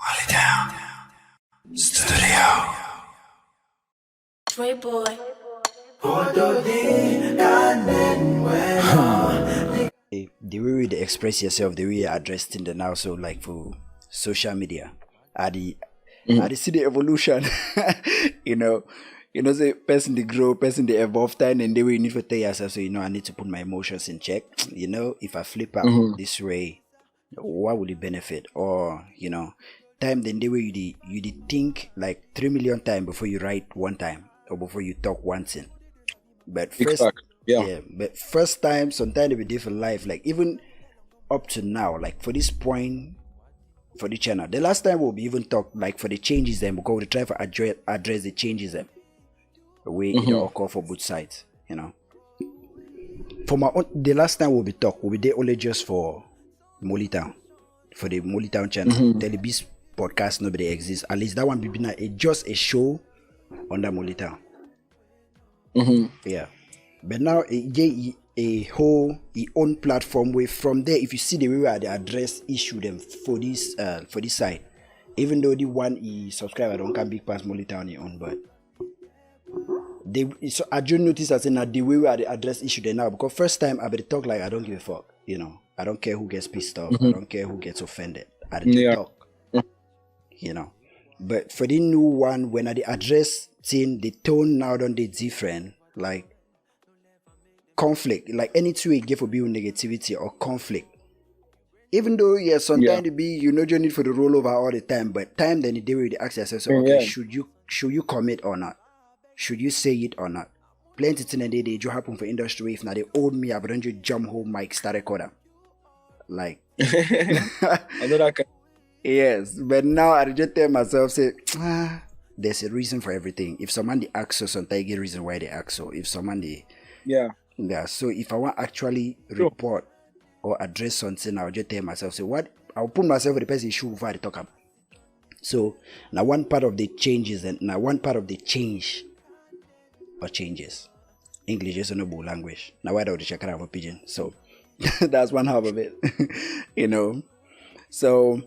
Molytown Studio. Dre boy. The way you express yourself, the way you address things, and also like for social media, I see the evolution. you know, the person they grow, person they evolve time, and the way you need to tell yourself, so I need to put my emotions in check. If I flip out this way, what will it benefit? Or time then the way you think like 3 million times before you write one time or before you talk one thing. But first, Exactly. Yeah. yeah, but first time, sometimes it be different life. Like even up to now, like for this point, for the channel, the last time we'll be even talk like for the changes them because we try to address the changes them. The way it occur for both sides, For my own, the last time we'll be talk, we'll be there only just for Molytown, for the Molytown channel. Telebis podcast nobody exists. At least that one be just a show under Molytown. Yeah. But now a whole own platform where from there, if you see the way where they address issue them for this side, even though the one subscriber don't come big past Molytown on, but I just noticed that now the way where they address issue them now, because first time I better talk like I don't give a fuck, I don't care who gets pissed off, I don't care who gets offended, I just talk, But for the new one, when I address thing, the tone now don't they different, like conflict, like any two we give for being negativity or conflict. Even though sometimes it be you need for the rollover all the time, but time then the day where you ask yourself, so, okay, should you commit or not? Should you say it or not? Plenty things in the day you happen for industry if now they old me, but don't you jump home mic start recorder. Like I know that yes, but now I just tell myself, say, there's a reason for everything. If someone they ask so, sometimes get reason why they ask so. If someone they so if I want actually report or address something, I'll just tell myself, say what I'll put myself in the person shoe before I talk about. So now one part of the changes and now one part of the change or changes. English is a noble language. Now why don't you check out a pigeon? So that's one half of it. So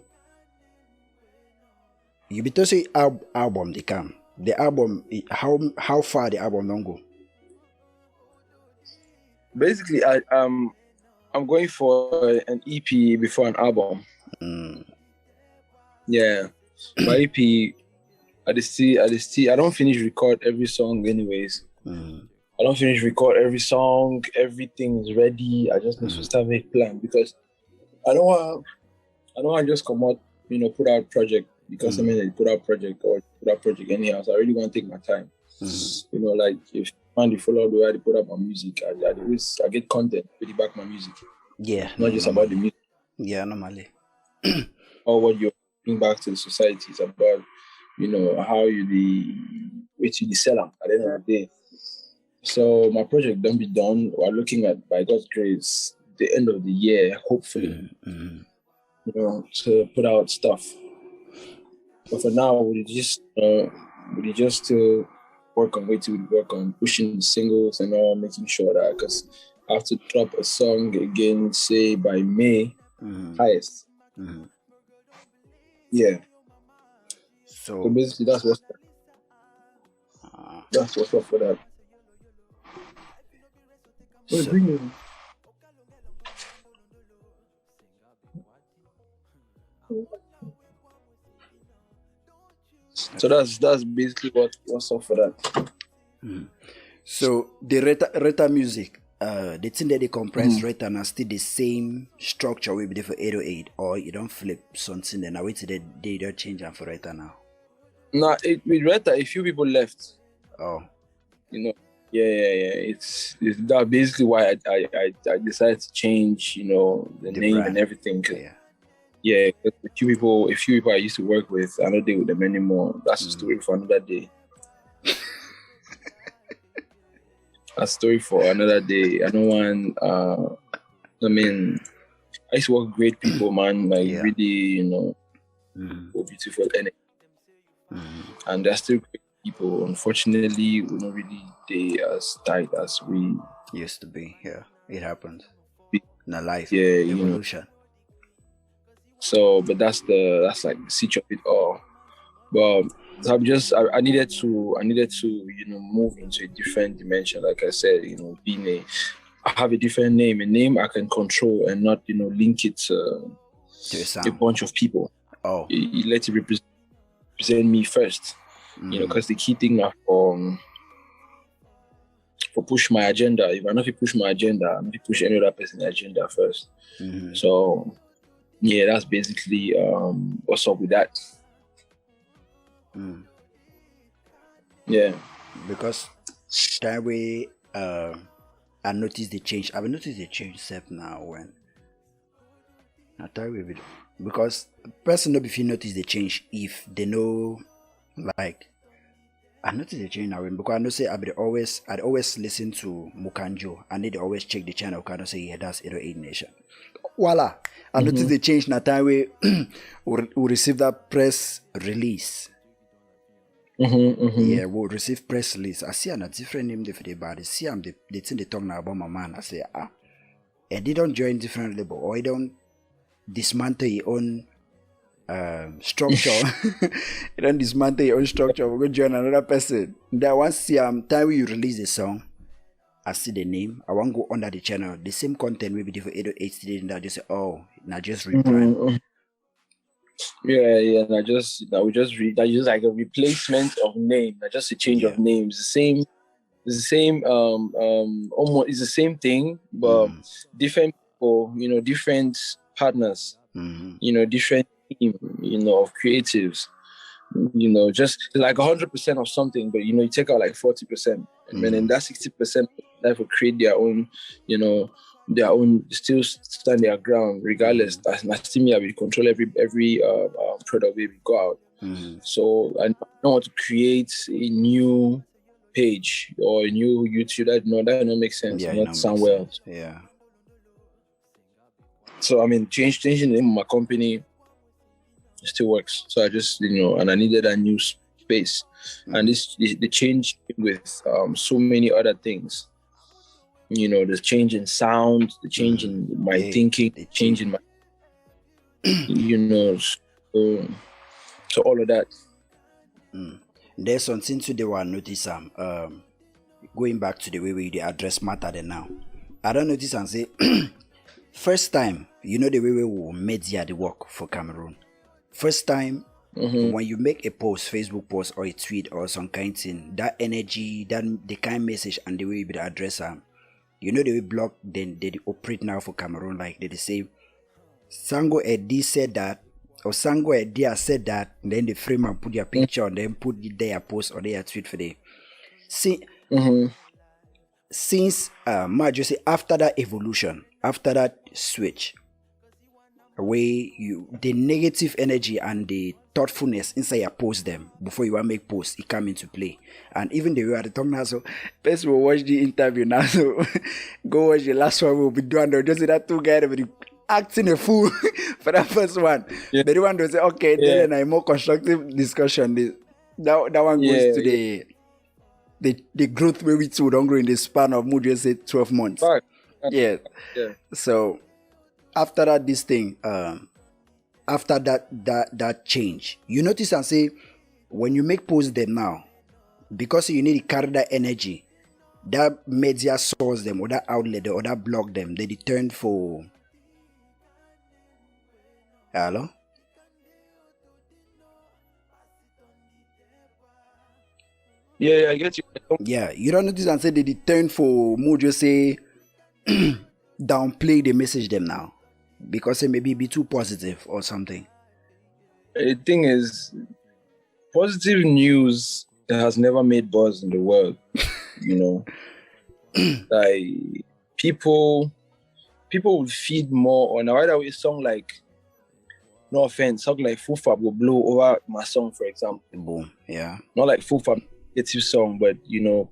you be to say album they come. The album, how far the album don't go? basically I'm going for an EP before an album. Yeah. My EP I don't finish record every song anyways. I don't finish record every song, everything is ready. I just need to start make plan because I don't want to just come out, put out project because they put out project or put out project anyhow. So I really want to take my time. Like if you follow the way I put up my music, I get content really back my music. Yeah. Not just about the music. Yeah, normally. Or what you're bring back to the society. It's about, how you the seller at the end of the day. So my project don't be done. We're looking at, by God's grace, the end of the year, hopefully, to put out stuff. But for now, we just work on pushing the singles and all, making sure that, because I have to drop a song again, say by May, highest. Yeah. So basically, that's what's up for that. So that's basically what's up for that. So the Reta music, the thing that they compress Reta now still the same structure will be for 808, or you don't flip something then I wait till they don't change them for Reta now. Nah, with Reta, a few people left. Oh. Yeah. It's that basically why I decided to change, the name brand and everything. Yeah, a few people I used to work with, I don't deal with them anymore. That's a story for another day. A story for another day. I don't want. I used to work with great people, man. Like really, beautiful energy, and they're still great people. Unfortunately, we're not really as tight as we used to be. Yeah, it happens. In a life, yeah, evolution. So, but that's like the siege of it all. But so I needed to move into a different dimension. Like I said, I have a different name, a name I can control and not link it to a bunch of people. Oh, You let it represent me first. Because the key thing for push my agenda. If I know if you push my agenda, I know if you push any other person's agenda first. So yeah, that's basically what's up with that. Yeah. Because that way I noticed the change. I've noticed the change step now when I tell you because person not if you notice the change if they know like I noticed the change now because I know say I'd always listen to Mukanjo and they'd always check the channel kind of say yeah that's 808 Nation. Voila. I noticed the change now time we receive that press release. Yeah, we'll receive press release. I see a different name for the body. See I'm the thing they talk now about my man. I say and they don't join different label or they don't dismantle your own structure. You don't dismantle your own structure. We're going to join another person. That once time you release the song, I see the name. I want to go under the channel. The same content will be different 808 today. And I just say, oh, now just rebrand. Yeah. That just like a replacement of name. Not just a change of name. It's the same. Almost it's the same thing, but different people. Different partners. Different team. Of creatives. Just like 100% of something, but you take out like 40%, and then that 60% that will create their own, still stand their ground regardless. As Nastimia, we control every product we go out. So I don't want to create a new page or a new YouTube. That don't make sense. Not somewhere else. Yeah. So I mean, changing the name of my company. It still works. So I just, and I needed a new space. And the change with so many other things. The change in sound, the change in my thinking, the change in my, so all of that. There's something today where I notice going back to the way we address matter then now. I don't notice and say, first time, the way we will media the work for Cameroon. First time when you make a post, Facebook post or a tweet or some kind of thing, that energy, the kind message and the way you be the addresser, the way blog then they operate now for Cameroon, like they say Sango Edi said that or Sango Edi said that, and then they frame and put their picture and then put their post or their tweet for the since just say after that evolution, after that switch. Way the negative energy and the thoughtfulness inside your post them before you want to make posts, it come into play. And even the way at the talk now, so best will watch the interview now. So go watch the last one we'll be doing. They'll just see that two guys will be acting a fool for that first one. Yeah. The one will say, okay, then a more constructive discussion. That one goes to the growth where we two don't grow in the span of more just say 12 months. Right. Yeah. So after that, this thing, after that change, you notice and say, when you make posts them now, because you need to carry that energy, that media source them or that outlet or that blog them, they return for. Hello? Yeah, I get you. Yeah, you don't notice and say they return for more just say downplay the message them now. Because it maybe be too positive or something. The thing is, positive news has never made buzz in the world. Like people would feed more on either way song like, no offense, song like Fufa will blow over my song, for example. Boom, yeah. Not like Fufa negative song, but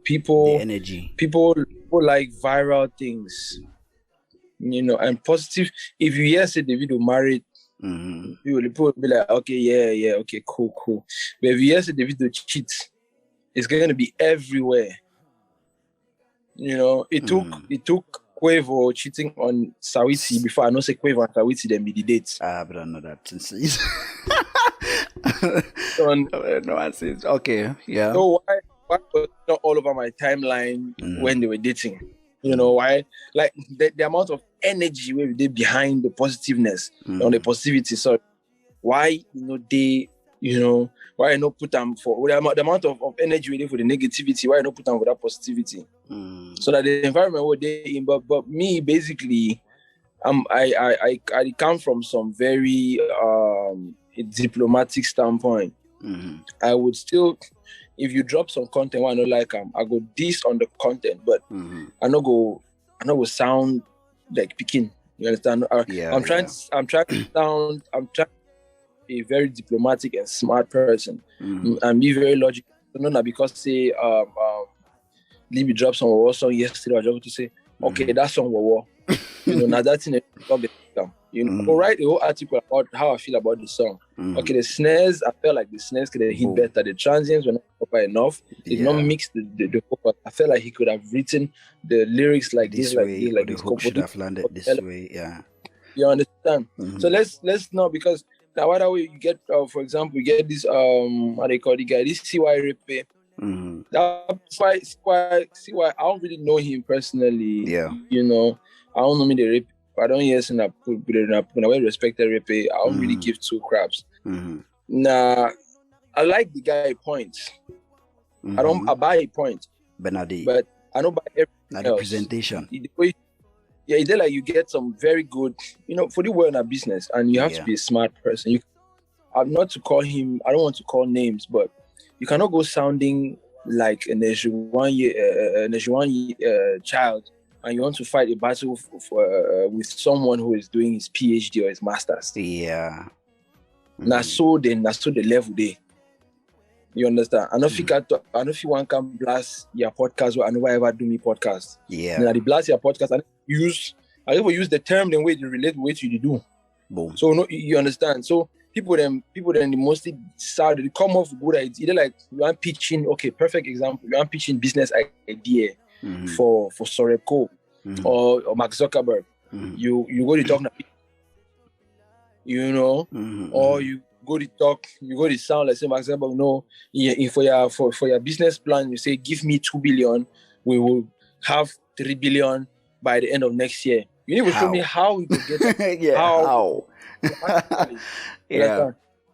people the energy. People like viral things. And positive. If you hear say Davido married, people will be like, okay, yeah, okay, cool. But if you hear say Davido cheat, it's going to be everywhere. It took Quavo cheating on Sawiti before I know say Quavo and Sawiti then be the dates. But I know that since no one says okay, yeah. So why was it not all over my timeline when they were dating? You know why? Like the amount of energy where they behind the positiveness on the positivity. So why why I not put them for the amount of energy waiting for the negativity? Why I not put them for that positivity? So that the environment where they in. But me basically, I come from some very diplomatic standpoint. I would still, if you drop some content where I don't like I go this on the content, but I not go sound like picking. You understand? I'm trying to sound a very diplomatic and smart person and be very logical. Not because say Libby dropped some war song yesterday, I just to say, okay, that song war. Now that's in go write a whole article about how I feel about the song. Okay, the snares, I felt like the snares could have hit better. The transients were not proper enough. Did not mix the vocal. I felt like he could have written the lyrics like this way, like the hook should have landed this way. Yeah, you understand? So let's not, because now why way you get for example, you get this how they call the guy, this CY Repe. That's why I don't really know him personally. Yeah, I don't know me the Repe. I don't hear saying that when I respect Repe, I don't really give two craps. Nah, I like the guy points. I buy a point. But I don't buy everything else. Presentation. It's like you get some very good, for the world in a business, and you have to be a smart person. I'm not to call him, I don't want to call names, but you cannot go sounding like a Nejuan child, and you want to fight a battle with someone who is doing his PhD or his master's. Yeah. So the level there. You understand? I know if you want to blast your podcast, or I know ever do me podcast. Yeah. Now the blast your podcast, I never use the term the way to relate with what you do. Boom. So no, you understand. So people then mostly start to come off good ideas. Either like you are pitching, okay, perfect example. You are pitching business idea for Soreko or Mark Zuckerberg. You go to talk, or you go to sound like say Mark Zuckerberg. No, for your business plan, you say give me 2 billion, we will have 3 billion by the end of next year. You need to show me how we could get that. How? Yeah.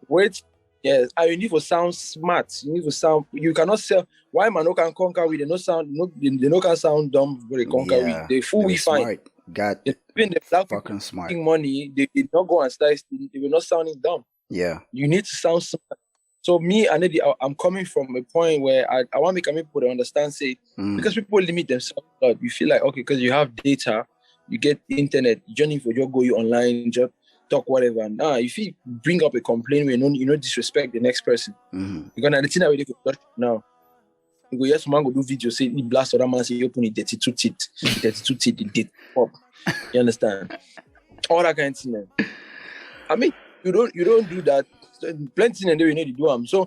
Wait. Yes. And you need to sound smart. You cannot sell. Why man no can conquer with they no can sound dumb but they conquer with. They fool we find. God. Even the black fucking smart. Money, they did not go and start. They were not sounding dumb. Yeah. You need to sound smart. So me, I'm coming from a point where I want to make people to understand, say, because people limit themselves a lot. You feel like, okay, because you have data, you get internet, you don't need to just go online, just talk whatever. If you bring up a complaint where you know disrespect the next person, you're gonna the thing that we could touch now. You go, yes, someone go do video, say he blast other man, say you open it 32 teeth, it did pop. You understand? All that kind of thing. I mean, you don't do that. Plenty and we need to do them. So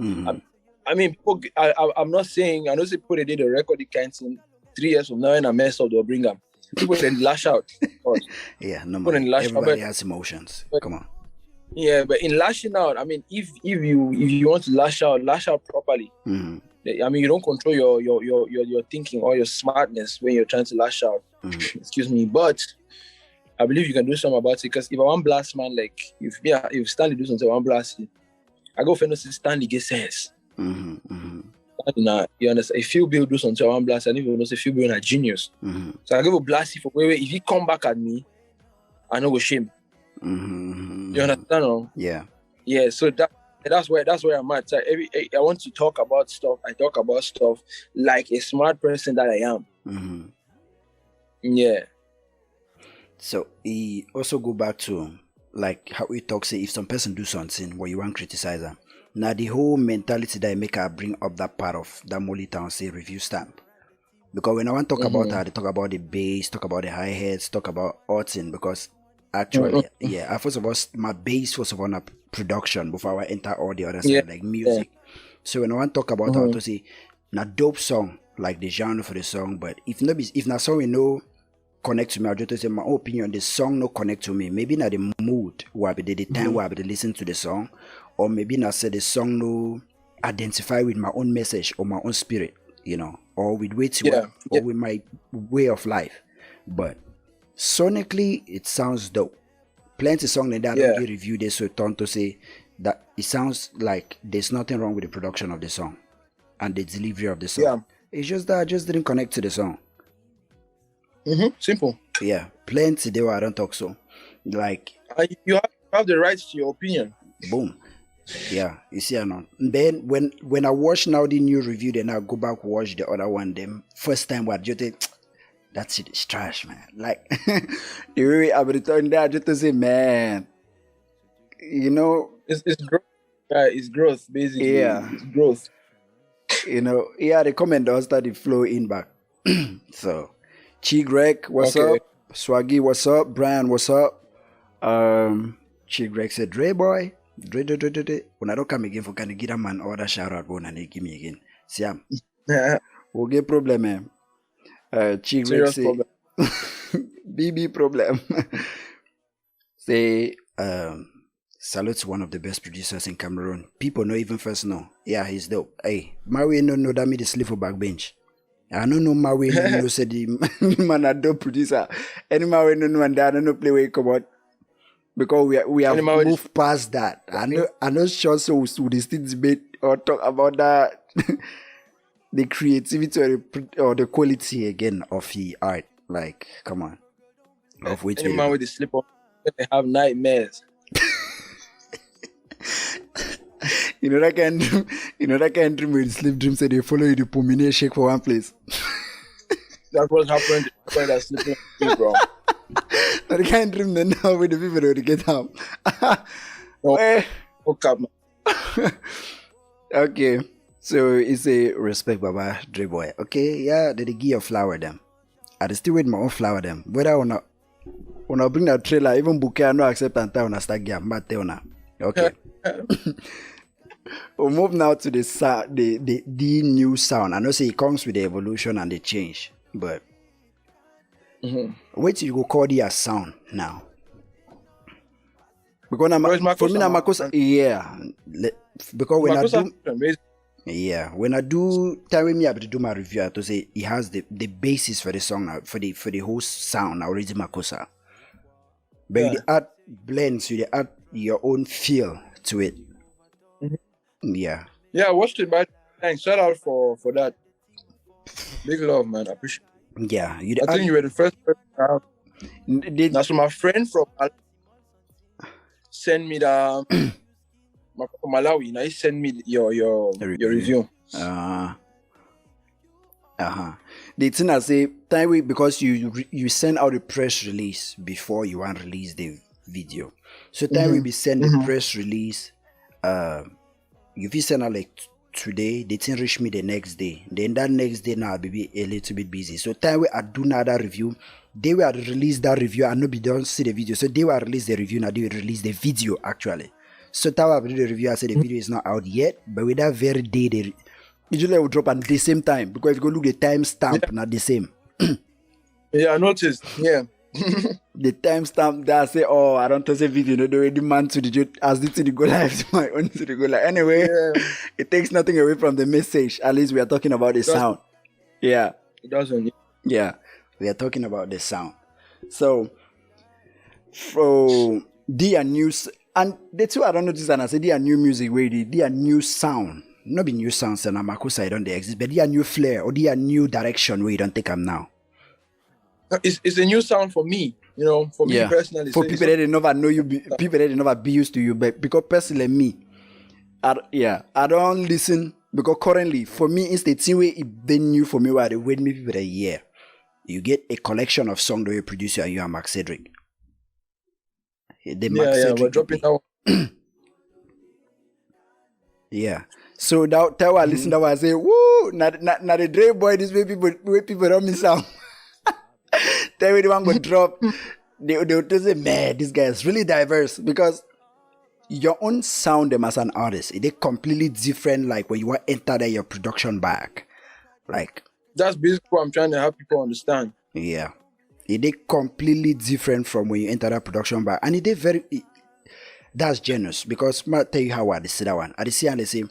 I mean, people, I'm not saying, I know say people they did a record the kind of thing 3 years from now and I mess up, they'll bring them. People then lash out. Yeah, no man. Everybody has emotions. Come on. Yeah, but in lashing out, I mean, if you want to lash out properly. I mean, you don't control your thinking or your smartness when you're trying to lash out. Excuse me, but I believe you can do something about it, because if I want blast man, like if Stanley do something, I want blast you. I go for no Stanley get sense. Nah, you understand? If Phil Bill do something, I want blast, and if you know say Phil Bill a genius. So I give a blast you for where if he come back at me, I know go shame. You understand? No? Yeah. Yeah. So that's where I'm at. So I want to talk about stuff. I talk about stuff like a smart person that I am. Yeah. So he also go back to like how we talk, say if some person do something where you want to criticize them. Now the whole mentality that I make her bring up that part of that Molytown say review stamp. Because when I want to talk about her, they talk about the bass, talk about the hi-hats, talk about arting, because actually, I first of all, my bass was on a production before I enter all the other stuff like music. So when I want to talk about her, to say, na dope song, like the genre for the song, but if not song we know, connect to me. I just say my opinion. The song no connect to me. Maybe not the mood where be the time where I be listen to the song, or maybe not say the song no identify with my own message or my own spirit, or with or with my way of life. But sonically, it sounds dope. Plenty song that don't get reviewed. They so turn to say that it sounds like there's nothing wrong with the production of the song and the delivery of the song. Yeah. It's just that I just didn't connect to the song. Simple. Yeah, plenty there where I don't talk so. Like you have the right to your opinion. Boom. Yeah, you see or not. Then when I watch now the new review, then I go back watch the other one. Them first time what you think that's it, it's trash, man. Like the way I return there just to say, man, it's growth. It's growth basically. Yeah, it's growth. The comment does start to flow in back. So Chi Greg, what's up? Swaggy, what's up? Brian, what's up? Chi Greg said, Dre boy. When I don't come again for can you get a man order shout out one and they give me again. Siam. We'll get problem, man. Chi Greg say BB problem. Say salute to one of the best producers in Cameroon. People don't even first know. Yeah, he's dope. Hey, my way no know that me the sleep for backbench. I don't know my way no say the man a dope producer. Any my way no know and I don't know play where he come out. Because we have moved past that. I'm not sure so would still debate or talk about that the creativity or the quality again of the art. Like, come on. Of which any man with the slip on they have nightmares. that kind of dream with sleep dream say they follow you to Pomine shake for one place. That's what happened when that sleeping bro. I can't dream then now with the people that get up. Okay. So it's a respect Baba Dre boy. Okay, yeah, they give you flower them. I still with my own flower them. Whether or not when I bring that trailer, even bouquet I no accept and tell na start game. Okay. We'll move now to the new sound. I know say it comes with the evolution and the change, but what you go call it as sound now? Because for me, Makosa, because when I do time with me I have to do my review, I have to say it has the basis for the song now, for the whole sound already Makosa. But you add blends, you add your own feel to it. Yeah, I watched it, but thanks. Shout out for that. Big love, man. I appreciate it. Yeah, I think you were the first person. That's my friend from send me the Malawi. Now he send me your review. The thing I say, time because you send out a press release before you want to release the video. So time we be send the press release. If you send out like today, they didn't reach me the next day. Then that next day now I'll be a little bit busy. So time I do another review, they will release that review and nobody don't see the video. So they will release the review, now they will release the video actually. So time I do the review, I say the video is not out yet, but with that very day they usually will drop at the same time because if you go look the time stamp, not the same. Yeah, I noticed. Yeah. The timestamp that say, oh, I don't touch a video, the way demand to the as it to the go live to my own to the go live. Anyway, it takes nothing away from the message. At least we are talking about the sound. Yeah. It doesn't. Yeah. We are talking about the sound. So for their news and the two I don't know this and I say they are new music where they are new sound. Not be new sounds and Amakosa don't they exist, but they are new flair or they are new direction where you don't take them now. It's a new sound for me, for me personally. For people that they never know you, people that they never be used to you, but because personally me, I don't listen because currently for me it's the thing where it been new for me where they wait me people a year. You get a collection of songs that you produce and you are Max Cedric. We're dropping now. Yeah. So that I listen that I say, woo, not the Dre boy, this way people don't miss out. Then when the one go drop, they will say, man, this guy is really diverse because your own sound them as an artist, it is completely different. Like when you want to enter your production bag, like that's basically what I'm trying to help people understand. Yeah, It is completely different from when you enter that production bar, and that's generous because I tell you how I see that one. I see and they say,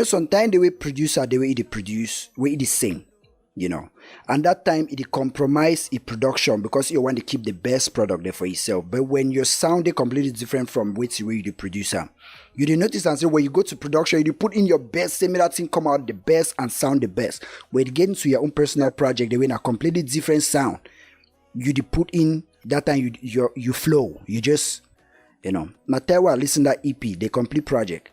sometimes the way producer, the way they produce, way it sing, and that time it compromise in production because you want to keep the best product there for yourself. But when your sound is completely different from which way you the producer, you did notice and say when you go to production, you put in your best, similar thing come out the best and sound the best. When you get into your own personal project, they win a completely different sound. You put in that time you flow. You just Matewa listen to that EP, the complete project.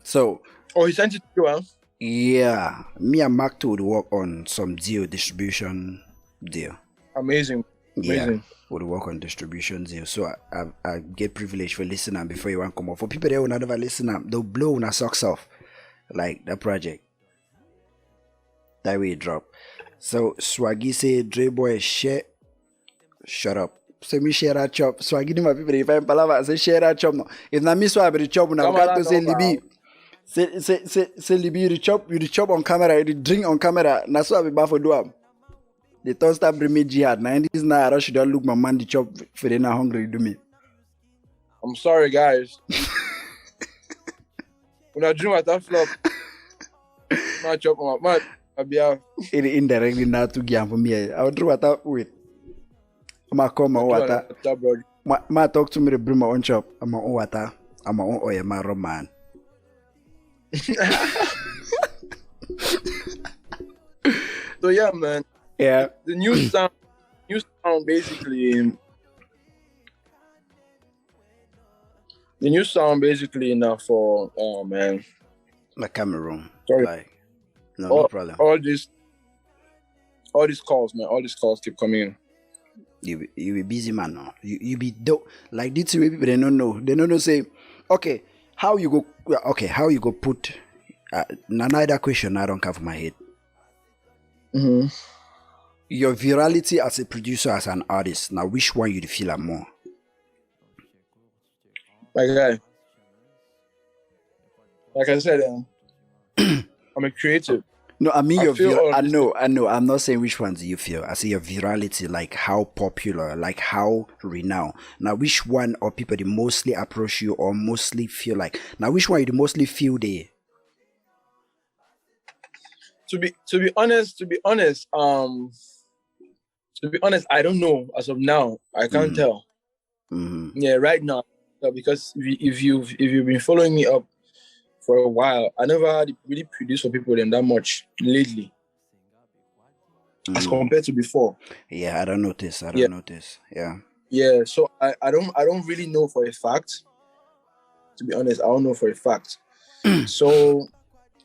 So he sent it to you, huh? Yeah. Me and Mark 2 would work on some distribution deal. Amazing. Yeah. Would work on distribution deal. So I get privilege for listening before you want to come off. For people that will never listen, they'll blow their socks off. Like that project. That way it drop. So Swaggy say Dre boy share. Shut up. So me share that chop. Swaggy my people if I'm palava say share that chop no. If not me swag the chop now got to say Libby. Say Libby you the chop on camera, you the drink on camera. Na so I be bad for do am. The thought start bring me jihad. Now this now I rush don't look my man the chop for they not hungry do me. I'm sorry guys. When I dream at that flop, my chop on my man. I be out. It indirectly now to give for me. I would do what I wait. I'm call my water. Ma talk to me to bring my own chop. I'm my own water. I'm my own oil, my man. So yeah, man. Yeah. The new sound basically. The new sound basically now for man. Like Cameroon. Sorry. Like, no problem. All these calls, man. All these calls keep coming in. You be busy man now. You be dope. Like this way people they don't know. They don't know say, okay, how you go put neither question I don't have for my head. Mm-hmm. Your virality as a producer, as an artist, now which one you feel like more? My guy. Like I said, I'm a creative. No, I mean I know. I'm not saying which one do you feel. I say your virality, like how popular, like how renowned. Now, which one or people they mostly approach you or mostly feel like? Now, which one you mostly feel there? To be honest, I don't know. As of now, I can't tell. Mm-hmm. Yeah, right now, because if you've been following me up for a while, I never really produced for people that much lately, as compared to before. Yeah, I don't notice. Notice. Yeah. Yeah, so I don't really know for a fact. To be honest, I don't know for a fact. So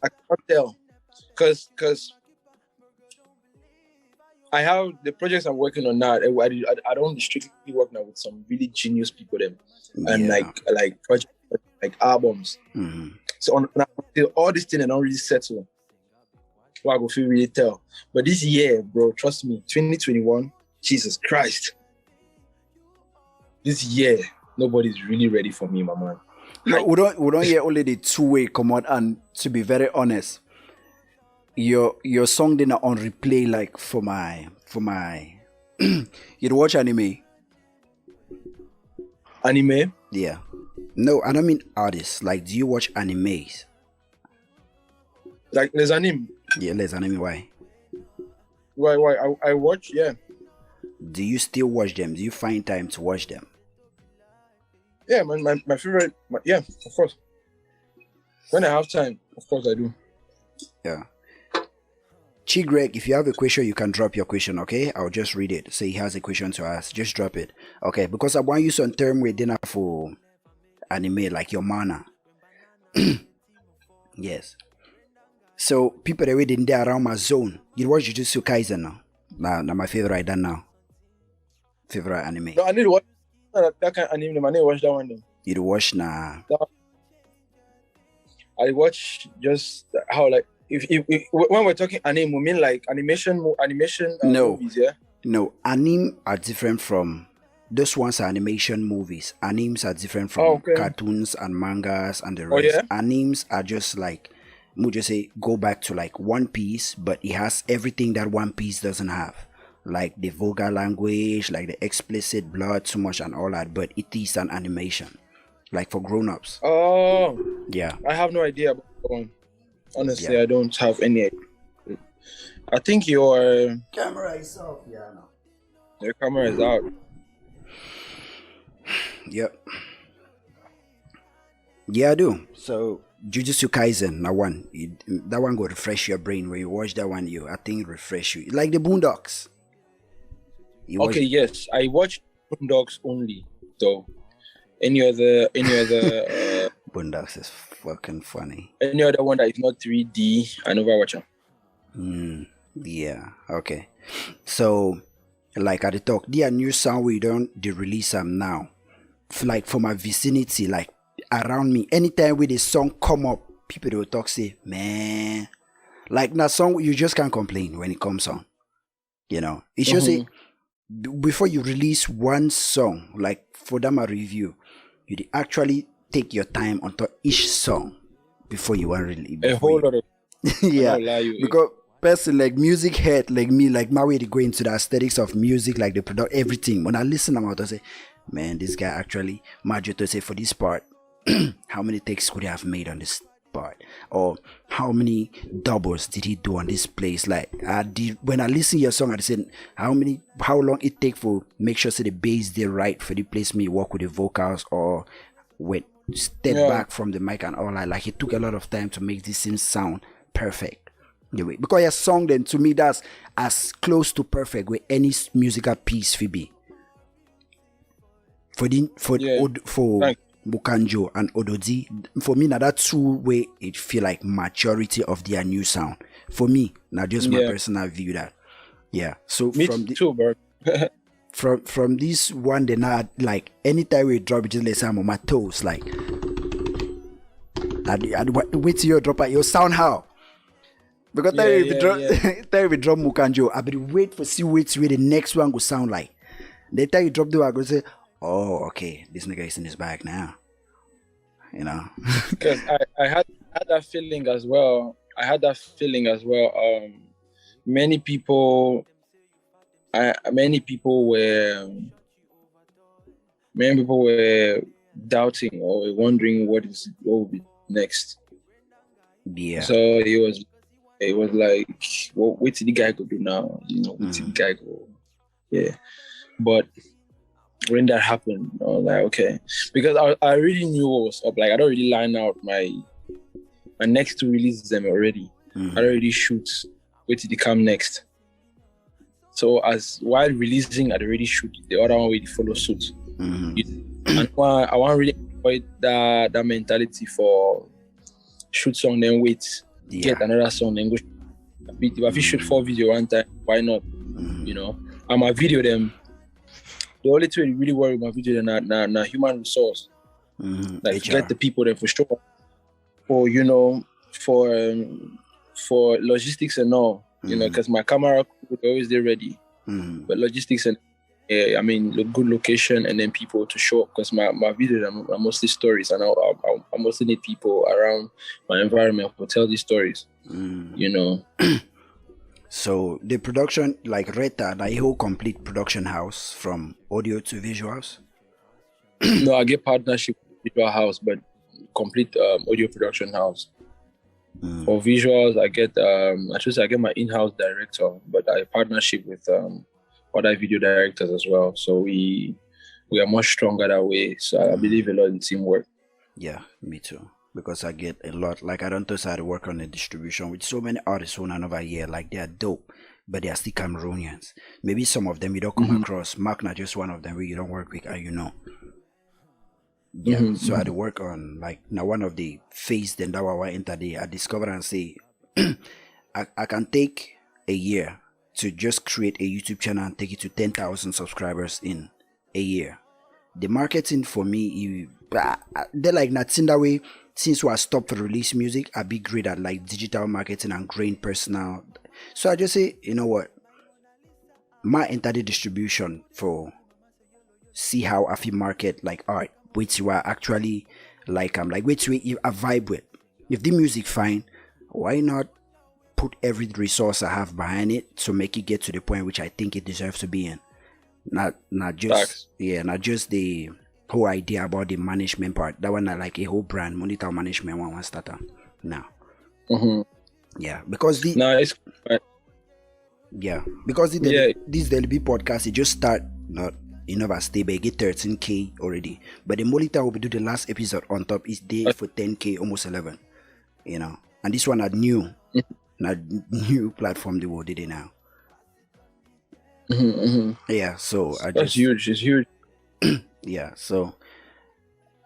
I can't tell, because I have the projects I'm working on now. I don't strictly work now with some really genius people them, and like projects like albums. Mm-hmm. So until all this thing and don't really settle, well, I go feel really tell. But this year, bro, trust me, 2021, Jesus Christ, this year nobody's really ready for me, my man. No, we don't hear only the two-way come out, and to be very honest, your song did not on replay like for my you watch anime? Anime? Yeah. No, I don't mean artists. Like, do you watch animes? Like Les Anime? Yeah, Les Anime. Why? Why? I watch, yeah. Do you still watch them? Do you find time to watch them? Yeah, my favorite. Yeah, of course. When I have time, of course I do. Yeah. Chi Greg, if you have a question, you can drop your question, okay? I'll just read it. Say he has a question to ask. Just drop it. Okay, because I want you some term with dinner for anime, like your mana. Yes. So people that were in there around my zone, you watch Jujutsu Kaisen now. Now my favorite done now. Favorite anime. No, I need to watch that kind of anime. I need to watch that one then. You watch now. I watch just how like if when we're talking anime, we mean like animation movies, yeah? No, anime are different from those ones are animation movies. Animes are different from cartoons and mangas and the rest. Yeah? Animes are just like would you say go back to like One Piece, but it has everything that One Piece doesn't have. like the vulgar language, like the explicit blood too much and all that, but it is an animation, like for grown-ups. Oh, Yeah. I have no idea about that one. Honestly, Yeah. I don't have any idea. I think your Camera is off, yeah, no. Your camera is out. Yep. Yeah, I do. So Jujutsu Kaisen, that one go refresh your brain. When you watch that one, I think refresh you. Like the Boondocks. Okay, yes, I watch Boondocks only though. Any other Boondocks is fucking funny. any other one that is not 3D, I never watch them. Yeah. Okay. So, like at the talk, their new song we don't release them now. Like for my vicinity, like around me, anytime with the song come up, people will talk say, man, like that song you just can't complain when it comes on. It's just say before you release one song, like for them a review, you actually take your time onto each song before you want to release. A whole lot of yeah, because person like music head like me, like my way to go into the aesthetics of music, like the product, everything. When I listen to them, I say, man, this guy actually, Majo to say for this part, how many takes could he have made on this part, or how many doubles did he do on this place? Like when I listen to your song, I said how long it take for make sure so the bass they right for the place me work with the vocals, or when step back from the mic and all that. Like it took a lot of time to make this sound perfect. Anyway, because your song then to me that's as close to perfect with any musical piece will be. For Bukanjo and Ododi, for me now that's two way it feel like maturity of their new sound. For me, now just my personal view that. Yeah. So me too, bro. from this one they not like anytime we drop it just like I'm on my toes, like I'd wait till you drop at your sound how. Because time we drop Mukanjo, I be wait to see the next one go sound like. The time you drop the one, I go say, oh, okay, this nigga is in his bag now. Because I had that feeling as well. Many people were doubting or wondering what will be next. Yeah. So it was like, what did the guy go do now? What did the guy go? Yeah. But when that happened, I was like, okay. Because I already knew what was up. Like, I'd already lined out my next two releases them already. I'd already shoot. Wait till they come next. So while releasing, I'd already shoot. The other one will follow suit. And I want really avoid that mentality for shoot song, then wait. Get another song, then go. If I shoot 4 video one time, why not? And my video them. The only thing really worry about video na human resource. Like to get the people there for sure. For logistics and all, because my camera would always there ready. But logistics and good location and then people to show up, because my videos are mostly stories, and I mostly need people around my environment to tell these stories. So the production, like Reta, the whole complete production house from audio to visuals? No, I get partnership with visual house, but complete audio production house. For visuals, I get I get my in-house director, but I partnership with other video directors as well. So we are much stronger that way. So I believe a lot in teamwork. Yeah, me too. Because I get a lot, like I don't decide to work on the distribution with so many artists who are over here, like they are dope, but they are still Cameroonians. Maybe some of them you don't come across. Mark not just one of them where you don't work with, So I had to work on like now one of the phase then that I enter there, I discovered and say I can take a year to just create a YouTube channel and take it to 10,000 subscribers in a year. The marketing for me, they're like not in that way. Since I stopped to release music, I be great at like digital marketing and growing personal. So I just say, you know what? My entire distribution for see how I feel market like art, which you are actually like I'm like which way I vibe with. If the music fine, why not put every resource I have behind it to make it get to the point which I think it deserves to be in. Not just not just the whole idea about the management part. That one, I like a whole brand, Molytown Management, one starter now. Yeah, because the this DLB podcast, it just start not enough stable. Get 13K already, but the Molytown will do the last episode on top is day for 10K, almost 11. You know, and this one are new, not new platform they will did it now. Yeah, so that's huge. It's huge. Yeah, so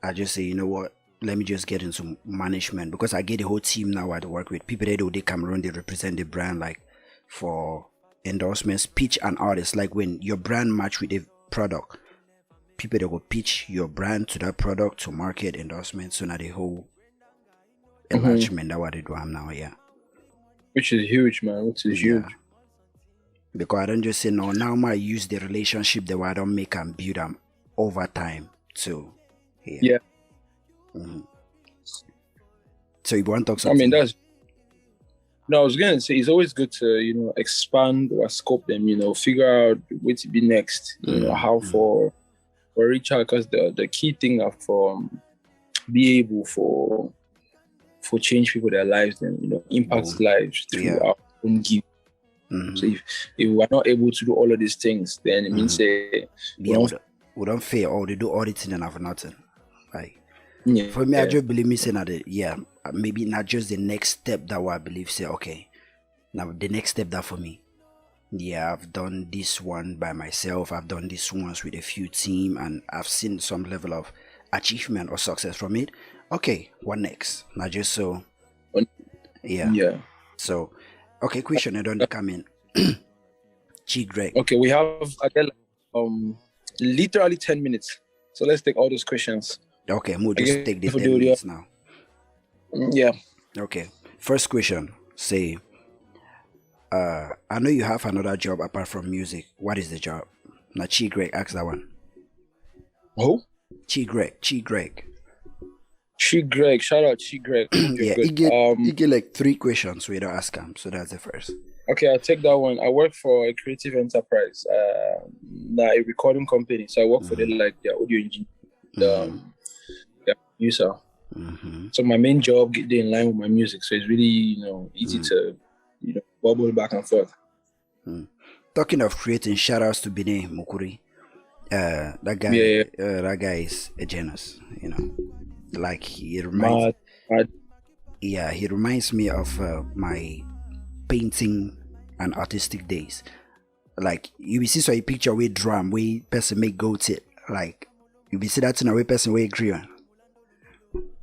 I just say, you know what? Let me just get into management, because I get the whole team now I work with. People they come around, they represent the brand, like for endorsements, pitch an artist. Like when your brand match with a product, people that will pitch your brand to that product to market endorsement. So now the whole enlargement that what they do now, yeah. Which is huge, man. Which is huge. Because I don't just say no. Now I use the relationship that I don't make and build them over time too. Yeah. So you want to talk something? I was gonna say it's always good to expand or scope them. Figure out where to be next. How for reach out, because the key thing of be able for change people their lives and impact lives through our own gift. So if we are not able to do all of these things, then it means we don't fail or they do all the things and have nothing. Like for me, I just believe me saying that maybe not just the next step that I believe say okay. Now the next step that for me. Yeah, I've done this one by myself, I've done this once with a few team, and I've seen some level of achievement or success from it. Okay, what next? Not just so So okay, question I don't come in. G Greg. Okay, we have again literally 10 minutes. So let's take all those questions. Okay, we'll just take the 10 minutes now. Yeah. Okay. First question. Say I know you have another job apart from music. What is the job? Now Chi Greg, ask that one. Who? Chi Greg. Chi Greg, shout out Chi Greg. Yeah, he get like 3 questions we don't ask him, so that's the first. Okay, I'll take that one. I work for a creative enterprise, a recording company. So I work for them like their audio engineer, their producer. So my main job get in line with my music, so it's really easy to bubble back and forth. Talking of creating, shout outs to Bine Mukuri. That guy is a genius, Like he reminds he reminds me of my painting and artistic days. Like you will see so a picture with drum where person make goat it. Like you will see that in a way person will agree on.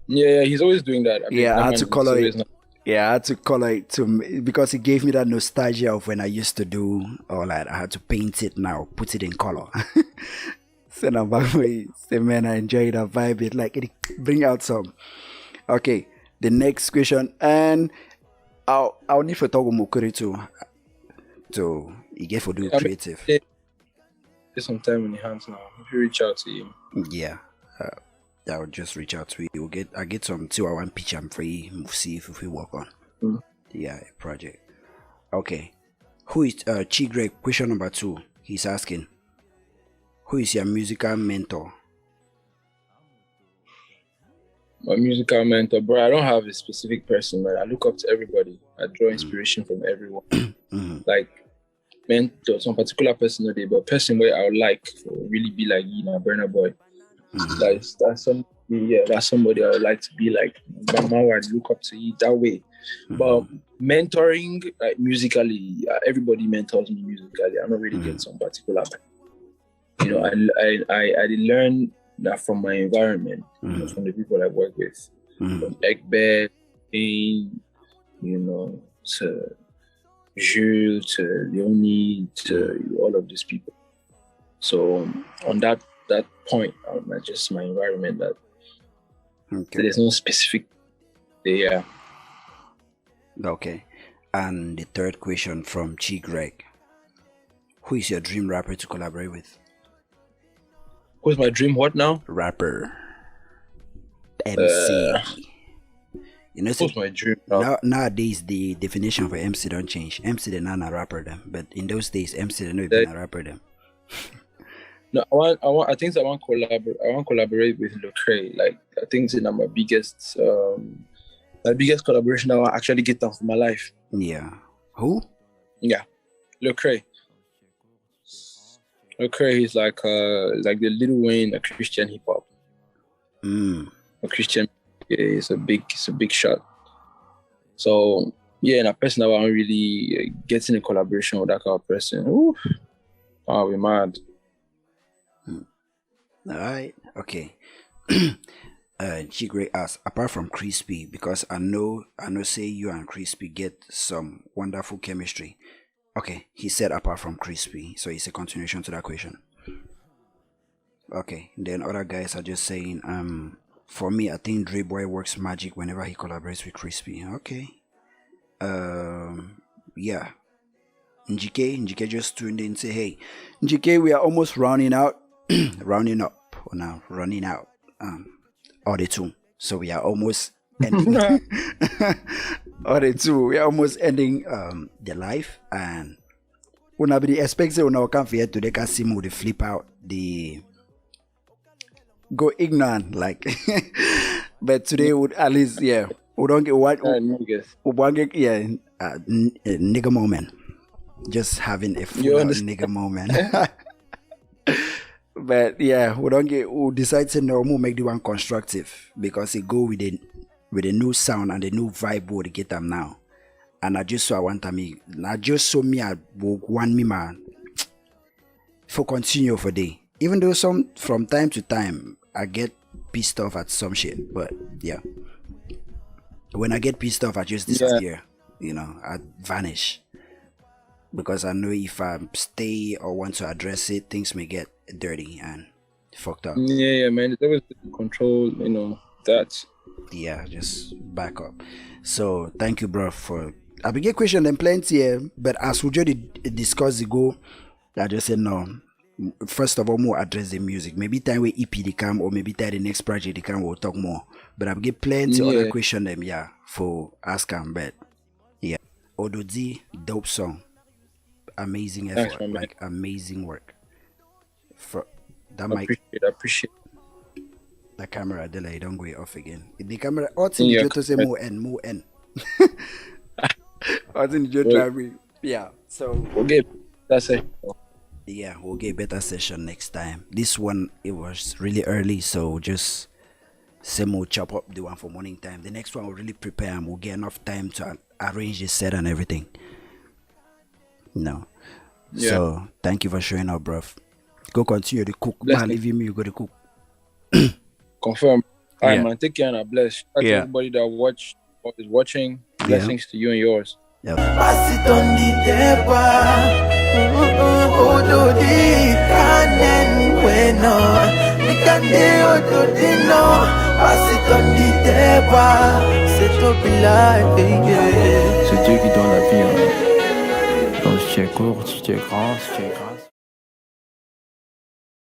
Yeah, he's always doing that. I had to color it. Yeah, I had to color it because it gave me that nostalgia of when I used to do all that. I had to paint it now, put it in color. So now back way, say man, I enjoy that vibe. It like it bring out some. Okay, the next question, and I'll need for talk Mukuri to you get for do creative. There's some time in your hands now. If you reach out to him, I'll just reach out to you. I get some 2-hour pitch I'm free. We'll see if we work on a project. Okay, who is Chi Greg? Question number 2. He's asking, who is your musical mentor? My musical mentor, bro. I don't have a specific person, man. I look up to everybody. I draw inspiration from everyone. Like mentor, some particular person no day, but person where I would like to really be like Burna Boy. That's somebody I would like to be like. Mama, I look up to you that way. But mentoring, like musically, everybody mentors me musically. I'm not really getting some particular. I learn that from my environment, from the people I work with, from Ekbe, to Jules, to Leonie, to all of these people. So on that point, just my environment that there's no specific. Yeah. Okay. And the third question from Chi Greg. Who is your dream rapper to collaborate with? Who's my dream what now? Rapper. MC. You know, That so was my dream. Now. nowadays the definition for MC don't change. MC the not a rapper them, but in those days MC the no That- even a rapper them. No, I think I want collaborate with Lecrae. Like, I think it's my biggest collaboration I want actually get done for my life. Yeah. Who? Yeah, Lecrae. Lecrae is like the Lil Wayne of Christian hip hop. A Christian, yeah, it's a big shot. So yeah, and a person that I'm really getting a collaboration with that kind of person. Ooh, I'll be mad. All right. Okay. Chigre asks, apart from Crispy, because I know say you and Crispy get some wonderful chemistry. Okay, he said apart from Crispy, so it's a continuation to that question. Okay, then other guys are just saying, for me, I think Dre Boy works magic whenever he collaborates with Crispy. Okay. Yeah. NGK just tuned in and say, hey, NGK, we are almost rounding out, running out. All the two. So we are almost ending. All the two. We are almost ending the live, and when I be expecting when I come here today, can see me the flip out the go ignorant like. But today would at least we don't get what nigga moment. Just having a full nigga moment. But yeah, we decide to no more make the one constructive because it go with a new sound and the new vibe would get them now. And I just saw one time I want me man for continue for day. Even though some from time to time I get pissed off at some shit, but yeah. When I get pissed off I just disappear. You know, I vanish. Because I know if I stay or want to address it, things may get dirty and fucked up. Yeah, man. There was control, that. Yeah, just back up. So thank you, bro, for I began question them plenty, but as we already discussed ago, I just said no. First of all, more address the music. Maybe time we EP they come, or maybe time the next project they come, we'll talk more. But I began plenty other question them, for ask them. But yeah, Ododi, dope song. Amazing effort, Thanks, like amazing work. For that I appreciate the camera delay, don't go off again. The camera you to say more N. Yeah. So okay, that's it. Yeah, we'll get better session next time. This one it was really early, so just same we'll chop up the one for morning time. The next one we'll really prepare and we'll get enough time to arrange the set and everything. No. Yeah. So thank you for showing up, bruv. Go continue to cook. Man, leaving me, you go to cook. Confirm. All right, man. Take care and I bless. Everybody that is watching. Blessings to you and yours. Yep. Pass it on the table. Pass it on the table. C'est trop life. C'est Dieu qui donne la vie. Donc si tu es court, si tu es grand, si tu es grand.